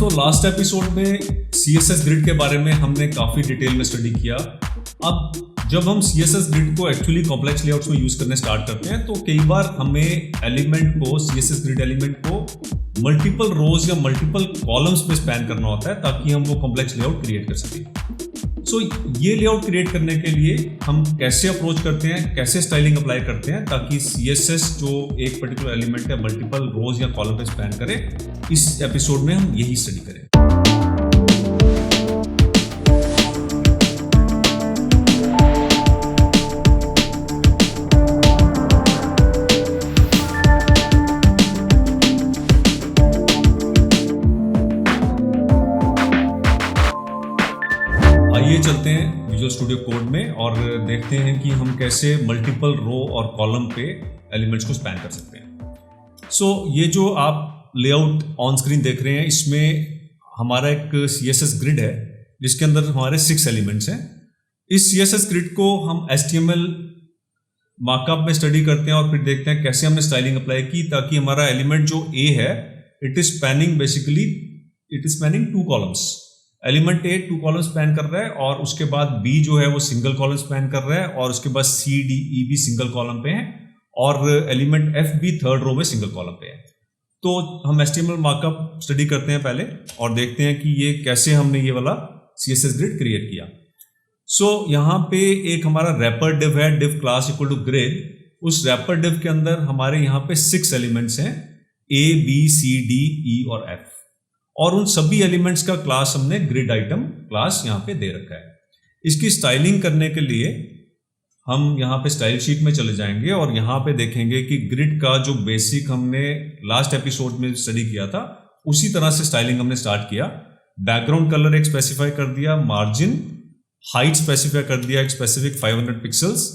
तो last episode में CSS grid के बारे में हमने काफ़ी डिटेल में स्टडी किया। अब जब हम CSS ग्रिड को एक्चुअली कॉम्प्लेक्स लेआउट्स में यूज़ करने स्टार्ट करते हैं तो कई बार हमें एलिमेंट को CSS ग्रिड एलिमेंट को मल्टीपल रोज या मल्टीपल कॉलम्स में स्पैन करना होता है ताकि हम वो कॉम्प्लेक्स लेआउट क्रिएट कर सकें। सो ये लेआउट क्रिएट करने के लिए हम कैसे अप्रोच करते हैं, कैसे स्टाइलिंग अप्लाई करते हैं ताकि CSS जो एक पर्टिकुलर एलिमेंट है मल्टीपल रोज या कॉलम पे स्पैन करे, इस एपिसोड में हम यही स्टडी करें। आइए चलते हैं विजुअल स्टूडियो कोड में और देखते हैं कि हम कैसे मल्टीपल रो और कॉलम पे एलिमेंट्स को स्पैन कर सकते हैं। सो ये जो आप लेआउट ऑन स्क्रीन देख रहे हैं, इसमें हमारा एक CSS ग्रिड है जिसके अंदर हमारे 6 एलिमेंट्स हैं। इस CSS ग्रिड को हम HTML मार्कअप में स्टडी करते हैं और फिर देखते हैं कैसे हमने स्टाइलिंग अप्लाई की ताकि हमारा एलिमेंट जो A है it is spanning 2 columns. Element A 2 column span कर रहा है और उसके बाद B जो है वो सिंगल कॉलम स्पैन कर रहा है और उसके बाद C D E भी सिंगल कॉलम पे है और एलिमेंट F भी थर्ड रो में सिंगल कॉलम पे है। तो हम HTML मार्कअप स्टडी करते हैं पहले और देखते हैं कि ये कैसे हमने ये वाला CSS ग्रिड क्रिएट किया। सो यहाँ पे एक हमारा रैपर डिव है, div class equal to grid. उस रैपर डिव के अंदर हमारे यहाँ पे 6 एलिमेंट्स हैं, A B C D E और F, और उन सभी एलिमेंट्स का क्लास हमने ग्रिड आइटम क्लास यहाँ पे दे रखा है। इसकी स्टाइलिंग करने के लिए हम यहाँ पे स्टाइल शीट में चले जाएंगे और यहाँ पे देखेंगे कि ग्रिड का जो बेसिक हमने लास्ट एपिसोड में स्टडी किया था उसी तरह से स्टाइलिंग हमने स्टार्ट किया। बैकग्राउंड कलर एक स्पेसिफाई कर दिया, मार्जिन हाइट स्पेसिफाई कर दिया एक स्पेसिफिक 500 पिक्सल्स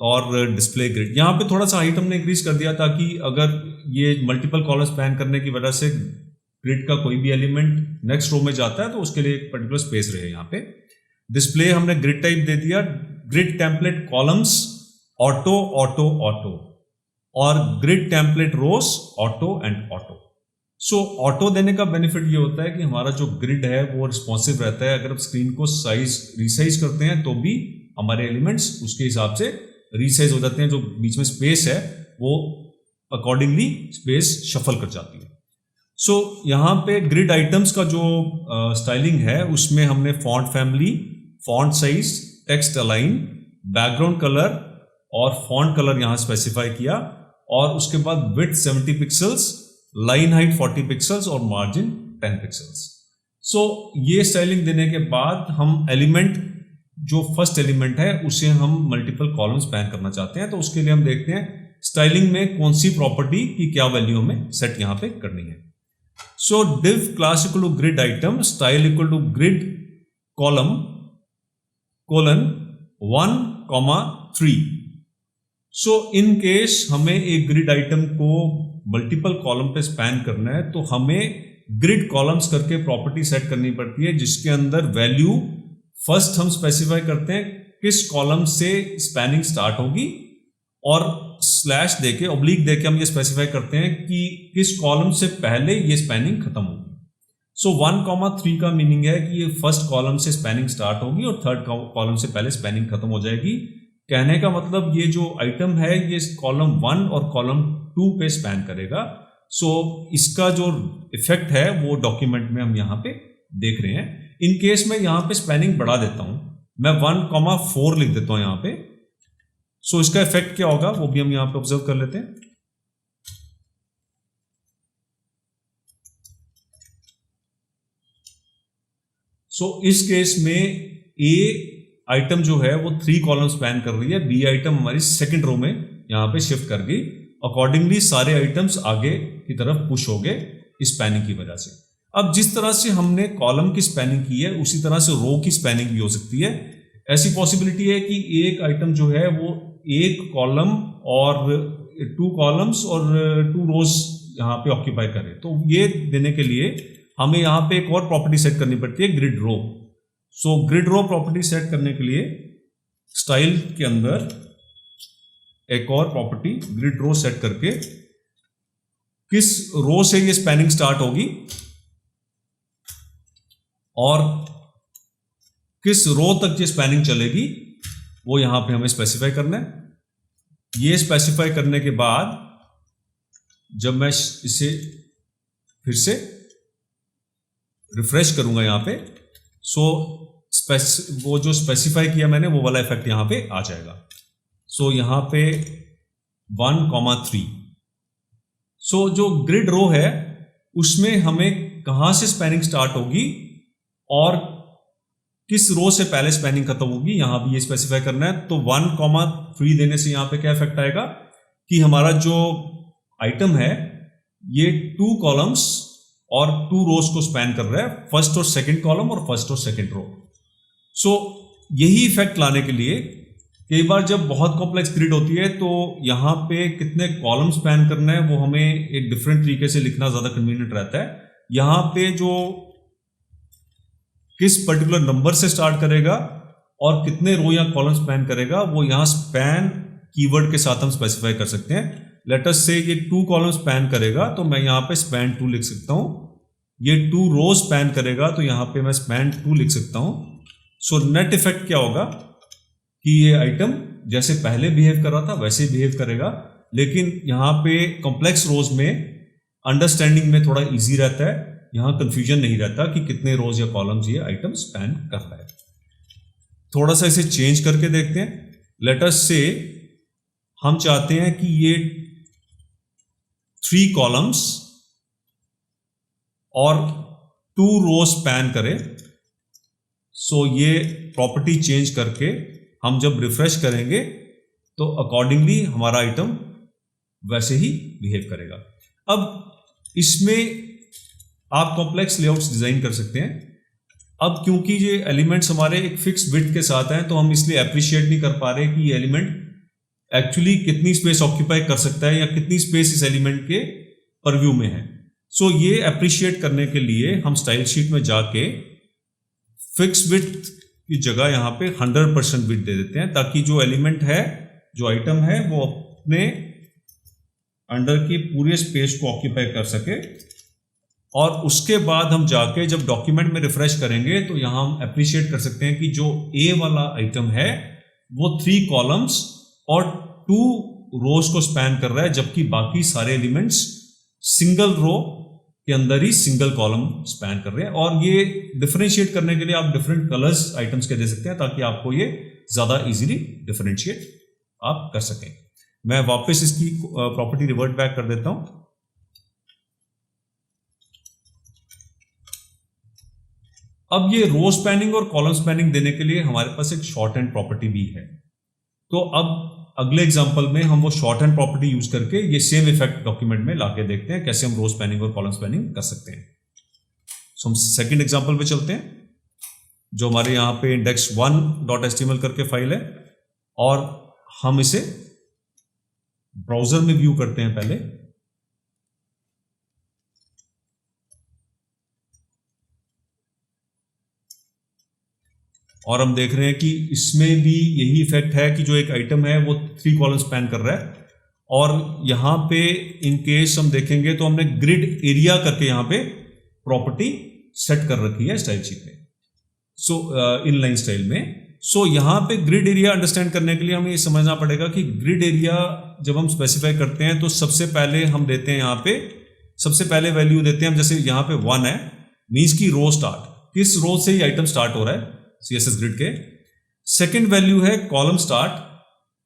और डिस्प्ले ग्रिड। यहाँ पे थोड़ा सा हाइट हमने इंक्रीज कर दिया ताकि अगर ये मल्टीपल कॉलम स्पैन करने की वजह से ग्रिड का कोई भी एलिमेंट नेक्स्ट रो में जाता है तो उसके लिए एक पर्टिकुलर स्पेस रहे। यहाँ पे डिस्प्ले हमने ग्रिड टाइप दे दिया, grid template columns auto auto auto और grid template rows auto and auto. So auto देने का बेनिफिट ये होता है कि हमारा जो ग्रिड है वो रिस्पॉन्सिव रहता है। अगर आप स्क्रीन को रिसाइज करते हैं तो भी हमारे एलिमेंट्स उसके हिसाब से रिसाइज हो जाते हैं। जो बीच में स्पेस है वो अकॉर्डिंगली स्पेस शफल कर जाती है। सो यहाँ पे ग्रिड आइटम्स का जो स्टाइलिंग है उसमें हमने font family, font size, text align, background colour और फॉन्ट कलर यहाँ स्पेसिफाई किया और उसके बाद width 70 pixels, line height 40 pixels और मार्जिन 10 पिक्सल्स। सो ये स्टाइलिंग देने के बाद हम एलिमेंट जो फर्स्ट एलिमेंट है उसे हम मल्टीपल कॉलम स्पैन करना चाहते हैं तो उसके लिए हम देखते हैं स्टाइलिंग में कौन सी प्रॉपर्टी की क्या वैल्यू हमें सेट यहाँ पे करनी है। So div class equal to grid item, style equal to grid column colon 1, 3। So in case हमें एक grid item को multiple column पे स्पैन करना है तो हमें grid columns करके प्रॉपर्टी सेट करनी पड़ती है जिसके अंदर वैल्यू फर्स्ट हम स्पेसिफाई करते हैं किस कॉलम से स्पैनिंग स्टार्ट होगी और स्लैश देके ऑब्लिक देके हम ये स्पेसिफाई करते हैं कि किस कॉलम से पहले ये स्पैनिंग खत्म होगी। सो 1, 3 का मीनिंग है कि ये फर्स्ट कॉलम से स्पैनिंग स्टार्ट होगी और थर्ड कॉलम से पहले स्पैनिंग खत्म हो जाएगी। कहने का मतलब ये जो आइटम है ये कॉलम 1 और कॉलम 2 पे स्पैन करेगा। सो इसका जो इफेक्ट है वो डॉक्यूमेंट में हम यहाँ पे देख रहे हैं। इन केस में यहाँ पे स्पैनिंग बढ़ा देता हूं, मैं 1, 4 लिख देता हूं यहाँ पे। सो इसका इफेक्ट क्या होगा वो भी हम यहां पे ऑब्जर्व कर लेते हैं। सो इस केस में A आइटम जो है वो 3 कॉलम स्पैन कर रही है, B आइटम हमारी सेकंड रो में यहां पे शिफ्ट कर गई। अकॉर्डिंगली सारे आइटम्स आगे की तरफ पुश हो गए इस स्पैनिंग की वजह से। अब जिस तरह से हमने कॉलम की स्पैनिंग की है उसी तरह से रो की स्पैनिंग भी हो सकती है। ऐसी पॉसिबिलिटी है कि एक आइटम जो है वो एक कॉलम और 2 कॉलम्स और 2 रोज यहाँ पे ऑक्यूपाई करे। तो ये देने के लिए हमें यहाँ पे एक और प्रॉपर्टी सेट करनी पड़ती है, ग्रिड रो। सो ग्रिड रो प्रॉपर्टी सेट करने के लिए स्टाइल के अंदर एक और प्रॉपर्टी ग्रिड रो सेट करके किस रो से ये स्पैनिंग स्टार्ट होगी और किस रो तक ये स्पैनिंग चलेगी वो यहां पे हमें स्पेसिफाई करना है। ये स्पेसिफाई करने के बाद जब मैं इसे फिर से रिफ्रेश करूंगा यहां पे, सो वो जो स्पेसिफाई किया मैंने वो वाला इफेक्ट यहां पे आ जाएगा। सो यहां पे 1,3। सो जो ग्रिड रो है उसमें हमें कहां से स्पैनिंग स्टार्ट होगी और किस रो से पहले स्पैनिंग खत्म होगी यहां भी ये स्पेसिफाई करना है। तो 1,3 देने से यहां पे क्या इफेक्ट आएगा कि हमारा जो आइटम है ये 2 कॉलम्स और 2 रोज को स्पैन कर रहा है, फर्स्ट और सेकंड कॉलम और फर्स्ट और सेकंड रो। सो यही इफेक्ट लाने के लिए कई बार जब बहुत कॉम्प्लेक्स ग्रिड होती है तो यहां पे कितने कॉलम स्पैन करना है वो हमें एक डिफरेंट तरीके से लिखना ज्यादा कन्वीनियंट रहता है। यहां पे जो किस पर्टिकुलर नंबर से स्टार्ट करेगा और कितने रो या कॉलम स्पैन करेगा वो यहां स्पैन कीवर्ड के साथ हम स्पेसिफाई कर सकते हैं। लेट अस से ये 2 कॉलम स्पैन करेगा तो मैं यहां पे स्पैन 2 लिख सकता हूं। ये 2 रो स्पैन करेगा तो यहां पे मैं स्पैन 2 लिख सकता हूं। सो नेट इफेक्ट क्या होगा कि ये आइटम जैसे पहले बिहेव कर रहा था वैसे बिहेव करेगा, लेकिन यहां पे कॉम्प्लेक्स रोज में अंडरस्टैंडिंग में थोड़ा इजी रहता है, यहां कंफ्यूजन नहीं रहता कि कितने रोज या कॉलम्स ये आइटम स्पैन कर रहा है। थोड़ा सा इसे चेंज करके देखते हैं। लेट अस से हम चाहते हैं कि ये 3 कॉलम्स और 2 रोज स्पैन करे। सो ये प्रॉपर्टी चेंज करके हम जब रिफ्रेश करेंगे तो अकॉर्डिंगली हमारा आइटम वैसे ही बिहेव करेगा। अब इसमें आप कॉम्प्लेक्स लेआउट्स डिजाइन कर सकते हैं। अब क्योंकि ये एलिमेंट्स हमारे एक फिक्स विड्थ के साथ हैं तो हम इसलिए अप्रिशिएट नहीं कर पा रहे कि ये एलिमेंट एक्चुअली कितनी स्पेस ऑक्यूपाई कर सकता है या कितनी स्पेस इस एलिमेंट के परव्यू में है। सो ये अप्रिशिएट करने के लिए हम स्टाइल शीट में जाके फिक्स विड्थ की जगह यहां पे 100% विड्थ दे देते हैं ताकि जो एलिमेंट है, जो आइटम है, वो अपने अंडर की पूरे स्पेस को ऑक्यूपाई कर सके। और उसके बाद हम जाके जब डॉक्यूमेंट में रिफ्रेश करेंगे तो यहां हम अप्रिशिएट कर सकते हैं कि जो ए वाला आइटम है वो 3 कॉलम्स और 2 रोज को स्पैन कर रहा है, जबकि बाकी सारे एलिमेंट्स सिंगल रो के अंदर ही सिंगल कॉलम स्पैन कर रहे हैं। और ये डिफरेंशिएट करने के लिए आप डिफरेंट कलर्स आइटम्स के दे सकते हैं ताकि आपको ये ज्यादा इजीली डिफरेंशिएट आप कर सकें। मैं वापस इसकी प्रॉपर्टी रिवर्ट बैक कर देता हूं। अब ये रो स्पैनिंग और कॉलम स्पैनिंग देने के लिए हमारे पास एक शॉर्ट हैंड प्रॉपर्टी भी है। तो अब अगले एग्जांपल में हम वो शॉर्ट हैंड प्रॉपर्टी यूज करके ये सेम इफेक्ट डॉक्यूमेंट में लाके देखते हैं कैसे हम रो स्पैनिंग और कॉलम स्पैनिंग कर सकते हैं। सो हम सेकंड एग्जांपल पे चलते हैं, जो हमारे यहाँ पे index1.html करके फाइल है, और हम इसे ब्राउजर में व्यू करते हैं पहले। और हम देख रहे हैं कि इसमें भी यही इफेक्ट है कि जो एक आइटम है वो 3 कॉलम स्पैन कर रहा है। और यहां पे इन केस हम देखेंगे तो हमने ग्रिड एरिया करके यहां पे प्रॉपर्टी सेट कर रखी है स्टाइल शीट में, सो इनलाइन स्टाइल में। सो यहां पे ग्रिड एरिया अंडरस्टैंड करने के लिए हमें ये समझना पड़ेगा कि ग्रिड एरिया जब हम स्पेसिफाई करते हैं तो सबसे पहले हम देते हैं यहां पे, सबसे पहले वैल्यू देते हैं हम, जैसे यहां पे 1 है, मीन्स की रो स्टार्ट, किस रो से ये आइटम स्टार्ट हो रहा है CSS ग्रिड के। सेकंड वैल्यू है कॉलम स्टार्ट,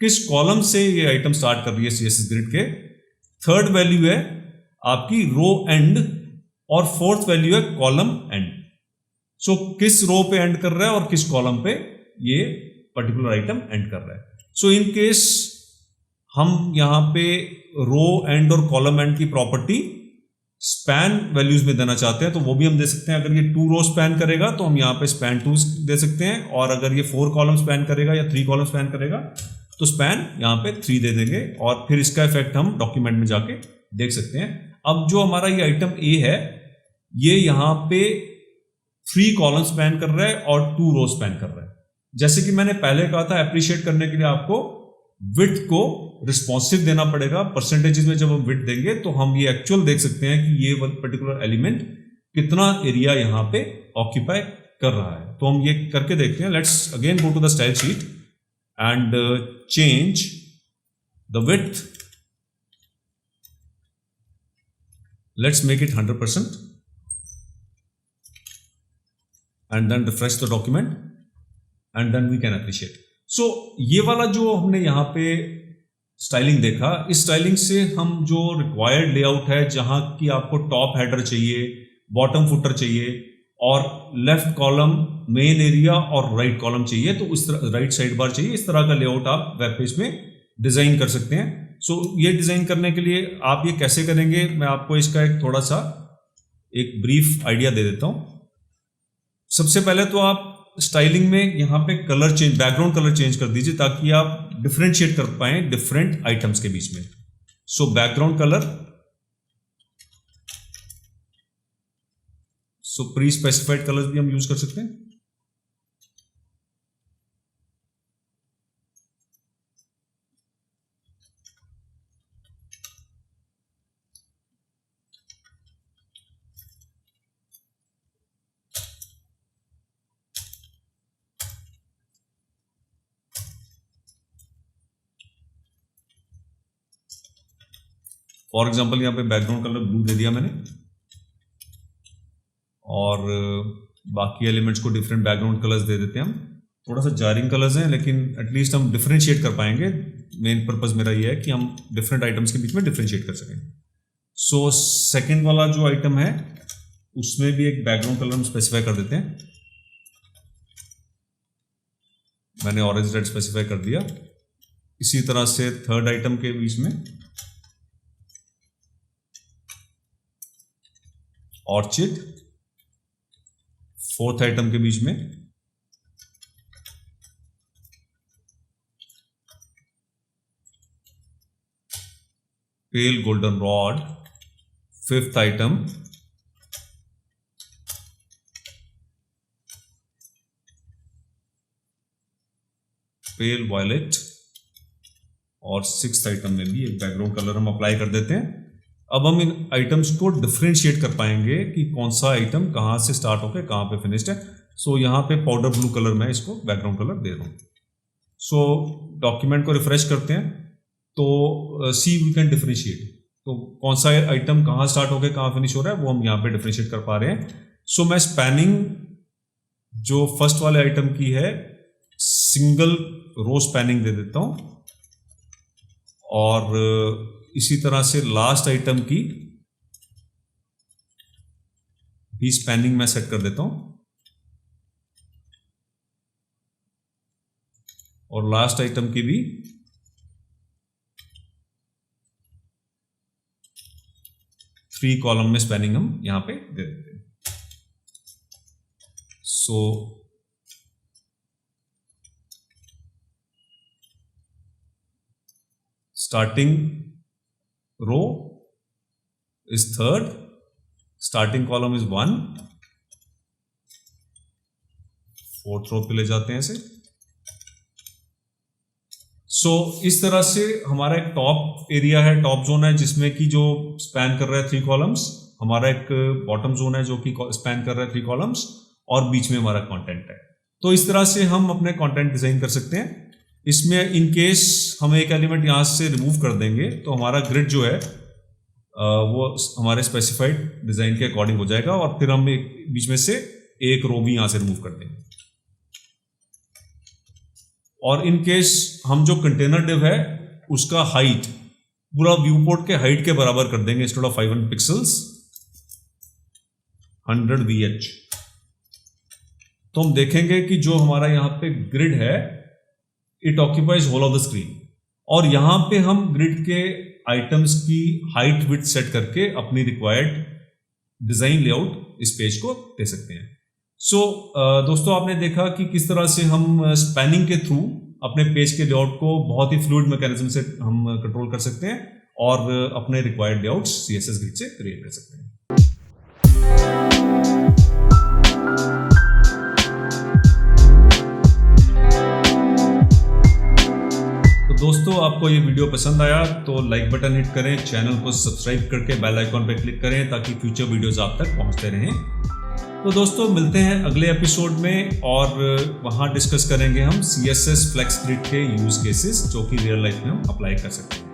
किस कॉलम से ये आइटम स्टार्ट कर रही है CSS ग्रिड के। थर्ड वैल्यू है आपकी रो एंड, और फोर्थ वैल्यू है कॉलम एंड। सो किस रो पे एंड कर रहा है और किस कॉलम पे ये पर्टिकुलर आइटम एंड कर रहा है। सो इन केस हम यहां पे रो एंड और कॉलम एंड की प्रॉपर्टी स्पैन वैल्यूज में देना चाहते हैं तो वो भी हम दे सकते हैं। अगर ये 2 रो स्पैन करेगा तो हम यहाँ पे स्पैन 2 दे सकते हैं, और अगर ये 4 कॉलम स्पैन करेगा या 3 कॉलम स्पैन करेगा तो स्पैन यहाँ पे 3 दे देंगे, और फिर इसका इफेक्ट हम डॉक्यूमेंट में जाके देख सकते हैं। अब जो हमारा ये आइटम ए है ये यहाँ पे 3 कॉलम स्पैन कर रहा है और 2 रो स्पैन कर रहा है। जैसे कि मैंने पहले कहा था, अप्रिशिएट करने के लिए आपको विड्थ को रिस्पॉन्सिव देना पड़ेगा। परसेंटेजेस में जब हम विड्थ देंगे तो हम ये एक्चुअल देख सकते हैं कि ये पर्टिकुलर एलिमेंट कितना एरिया यहां पे ऑक्यूपाई कर रहा है। तो हम ये करके देखते हैं। Let's again go to the style sheet and change the width, let's make it 100% and then refresh the document and then we can appreciate. So ये वाला जो हमने यहाँ पे स्टाइलिंग देखा, इस स्टाइलिंग से हम जो रिक्वायर्ड लेआउट है, जहां की आपको टॉप हेडर चाहिए, बॉटम फुटर चाहिए और लेफ्ट कॉलम मेन एरिया और राइट कॉलम चाहिए, तो उस तरह राइट साइड बार चाहिए, इस तरह का लेआउट आप वेब पेज में डिजाइन कर सकते हैं। सो ये डिजाइन करने के लिए आप ये कैसे करेंगे, मैं आपको इसका एक थोड़ा सा एक ब्रीफ आइडिया दे देता हूं। सबसे पहले तो आप स्टाइलिंग में यहां पे colour change, background colour change कर दीजिए ताकि आप डिफरेंशिएट कर पाए डिफरेंट आइटम्स के बीच में। सो बैकग्राउंड कलर, सो प्री स्पेसिफाइड कलर्स भी हम यूज कर सकते हैं। फॉर एग्जाम्पल यहाँ पे बैकग्राउंड कलर ब्लू दे दिया मैंने और बाकी एलिमेंट्स को डिफरेंट बैकग्राउंड कलर्स दे देते हैं हम। थोड़ा सा जारिंग कलर्स हैं लेकिन एटलीस्ट हम डिफरेंशिएट कर पाएंगे। मेन पर्पस मेरा ये है कि हम डिफरेंट आइटम्स के बीच में डिफरेंशिएट कर सकें। सो सेकंड वाला जो आइटम है उसमें भी एक बैकग्राउंड कलर हम स्पेसिफाई कर देते हैं। मैंने ऑरेंज रेड स्पेसिफाई कर दिया। इसी तरह से थर्ड आइटम के बीच में ऑर्चिड, फोर्थ आइटम के बीच में पेल गोल्डन रॉड, फिफ्थ आइटम पेल वायलेट और सिक्स्थ आइटम में भी एक बैकग्राउंड कलर हम अप्लाई कर देते हैं। अब हम इन आइटम्स को डिफरेंशिएट कर पाएंगे कि कौन सा आइटम कहां से स्टार्ट होकर कहां पे फिनिश्ड है। सो यहां पे पाउडर ब्लू कलर में इसको बैकग्राउंड कलर दे रहा हूं। सो डॉक्यूमेंट को रिफ्रेश करते हैं तो सी वी कैन डिफरेंशिएट, तो कौन सा आइटम कहां स्टार्ट होकर कहां फिनिश हो रहा है वो हम यहां पे डिफरेंशिएट कर पा रहे हैं। सो मैं स्पैनिंग जो फर्स्ट वाले आइटम की है सिंगल रो स्पैनिंग दे देता हूं और इसी तरह से लास्ट आइटम की भी स्पैनिंग मैं सेट कर देता हूं और लास्ट आइटम की भी थ्री कॉलम में स्पैनिंग हम यहां पे दे देते हैं। So starting row is third, starting column is 1, fourth row पे ले जाते हैं इसे। सो इस तरह से हमारा एक टॉप एरिया है, टॉप जोन है जिसमें कि जो स्पैन कर रहा है 3 कॉलम्स, हमारा एक बॉटम जोन है जो कि स्पैन कर रहा है 3 कॉलम्स और बीच में हमारा कंटेंट है। तो इस तरह से हम अपने कंटेंट डिजाइन कर सकते हैं। इसमें इन केस हम एक एलिमेंट यहां से रिमूव कर देंगे तो हमारा ग्रिड जो है वो हमारे स्पेसिफाइड डिजाइन के अकॉर्डिंग हो जाएगा और फिर हम एक बीच में से एक रो भी यहां से रिमूव कर देंगे। और इन केस हम जो कंटेनर डिव है उसका हाइट पूरा व्यू पोर्ट के हाइट के बराबर कर देंगे। Instead of 500 pixels 100 VH। तो हम देखेंगे कि जो हमारा यहां पे ग्रिड है it occupies whole of the screen और यहां पे हम ग्रिड के आइटम्स की हाइट विड्थ सेट करके अपनी रिक्वायर्ड डिजाइन लेआउट इस पेज को दे सकते हैं। सो दोस्तों आपने देखा कि किस तरह से हम स्पैनिंग के थ्रू अपने पेज के लेआउट को बहुत ही फ्लूइड मैकेनिज्म से हम कंट्रोल कर सकते हैं और अपने रिक्वायर्ड लेआउट्स CSS ग्रिड से क्रिएट कर सकते हैं। दोस्तों आपको ये वीडियो पसंद आया तो लाइक बटन हिट करें, चैनल को सब्सक्राइब करके बेल आइकॉन पर क्लिक करें ताकि फ्यूचर वीडियोस आप तक पहुंचते रहें। तो दोस्तों मिलते हैं अगले एपिसोड में और वहां डिस्कस करेंगे हम CSS फ्लेक्स ग्रिड के यूज केसेस जो कि रियल लाइफ में हम अप्लाई कर सकते हैं।